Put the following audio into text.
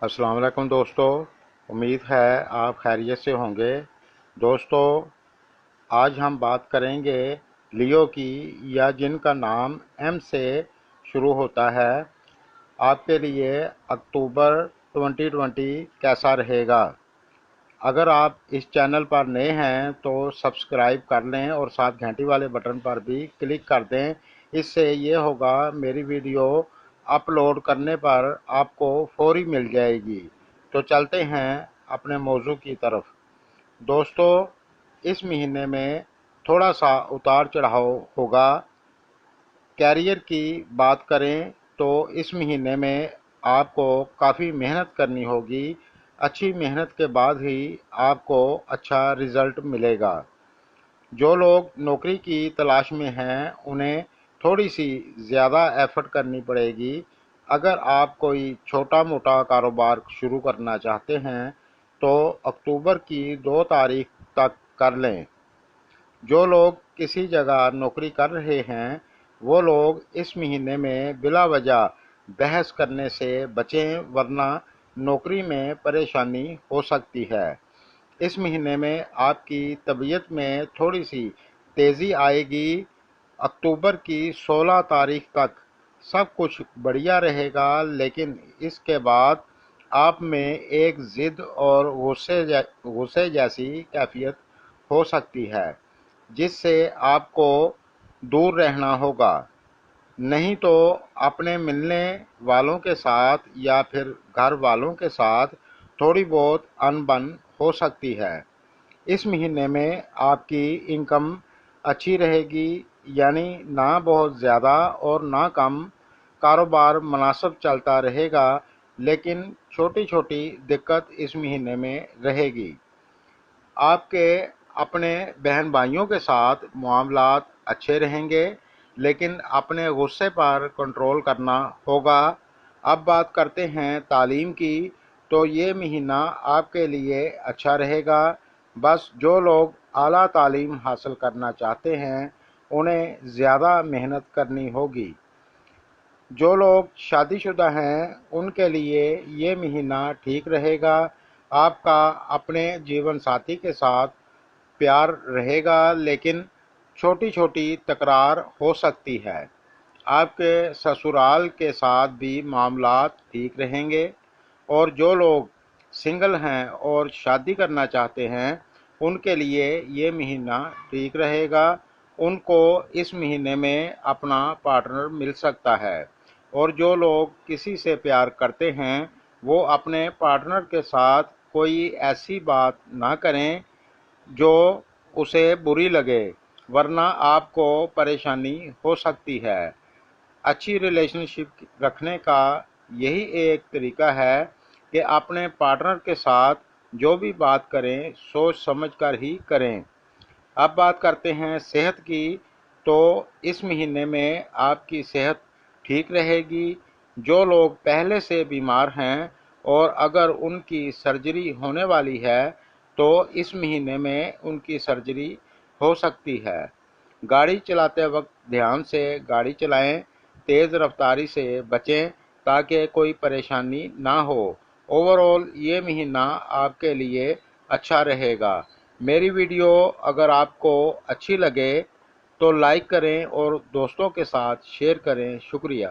अस्सलाम वालेकुम दोस्तों। उम्मीद है आप खैरियत से होंगे। दोस्तों, आज हम बात करेंगे लियो की, या जिनका नाम एम से शुरू होता है। आपके लिए अक्टूबर 2020 कैसा रहेगा? अगर आप इस चैनल पर नए हैं तो सब्सक्राइब कर लें और साथ घंटी वाले बटन पर भी क्लिक कर दें। इससे ये होगा, मेरी वीडियो अपलोड करने पर आपको फौरी मिल जाएगी। तो चलते हैं अपने मौजू की तरफ। दोस्तों, इस महीने में थोड़ा सा उतार चढ़ाव होगा। कैरियर की बात करें तो इस महीने में आपको काफ़ी मेहनत करनी होगी। अच्छी मेहनत के बाद ही आपको अच्छा रिज़ल्ट मिलेगा। जो लोग नौकरी की तलाश में हैं उन्हें थोड़ी सी ज़्यादा एफ़र्ट करनी पड़ेगी। अगर आप कोई छोटा मोटा कारोबार शुरू करना चाहते हैं तो अक्टूबर की 2 तारीख तक कर लें। जो लोग किसी जगह नौकरी कर रहे हैं वो लोग इस महीने में बिला वजह बहस करने से बचें, वरना नौकरी में परेशानी हो सकती है। इस महीने में आपकी तबीयत में थोड़ी सी तेज़ी आएगी। अक्टूबर की 16 तारीख तक सब कुछ बढ़िया रहेगा, लेकिन इसके बाद आप में एक ज़िद और गुस्से जैसी कैफियत हो सकती है, जिससे आपको दूर रहना होगा। नहीं तो अपने मिलने वालों के साथ या फिर घर वालों के साथ थोड़ी बहुत अनबन हो सकती है। इस महीने में आपकी इनकम अच्छी रहेगी, यानी ना बहुत ज़्यादा और ना कम। कारोबार मुनासिब चलता रहेगा, लेकिन छोटी छोटी दिक्कत इस महीने में रहेगी। आपके अपने बहन भाइयों के साथ मामलात अच्छे रहेंगे, लेकिन अपने गुस्से पर कंट्रोल करना होगा। अब बात करते हैं तालीम की, तो ये महीना आपके लिए अच्छा रहेगा। बस जो लोग आला तालीम हासिल करना चाहते हैं उन्हें ज़्यादा मेहनत करनी होगी। जो लोग शादीशुदा हैं उनके लिए ये महीना ठीक रहेगा। आपका अपने जीवन साथी के साथ प्यार रहेगा, लेकिन छोटी छोटी तकरार हो सकती है। आपके ससुराल के साथ भी मामलात ठीक रहेंगे। और जो लोग सिंगल हैं और शादी करना चाहते हैं उनके लिए ये महीना ठीक रहेगा। उनको इस महीने में अपना पार्टनर मिल सकता है। और जो लोग किसी से प्यार करते हैं वो अपने पार्टनर के साथ कोई ऐसी बात ना करें जो उसे बुरी लगे, वरना आपको परेशानी हो सकती है। अच्छी रिलेशनशिप रखने का यही एक तरीका है कि अपने पार्टनर के साथ जो भी बात करें सोच समझ कर ही करें। अब बात करते हैं सेहत की, तो इस महीने में आपकी सेहत ठीक रहेगी। जो लोग पहले से बीमार हैं और अगर उनकी सर्जरी होने वाली है तो इस महीने में उनकी सर्जरी हो सकती है। गाड़ी चलाते वक्त ध्यान से गाड़ी चलाएं, तेज़ रफ्तारी से बचें ताकि कोई परेशानी ना हो। ओवरऑल ये महीना आपके लिए अच्छा रहेगा। मेरी वीडियो अगर आपको अच्छी लगे तो लाइक करें और दोस्तों के साथ शेयर करें। शुक्रिया।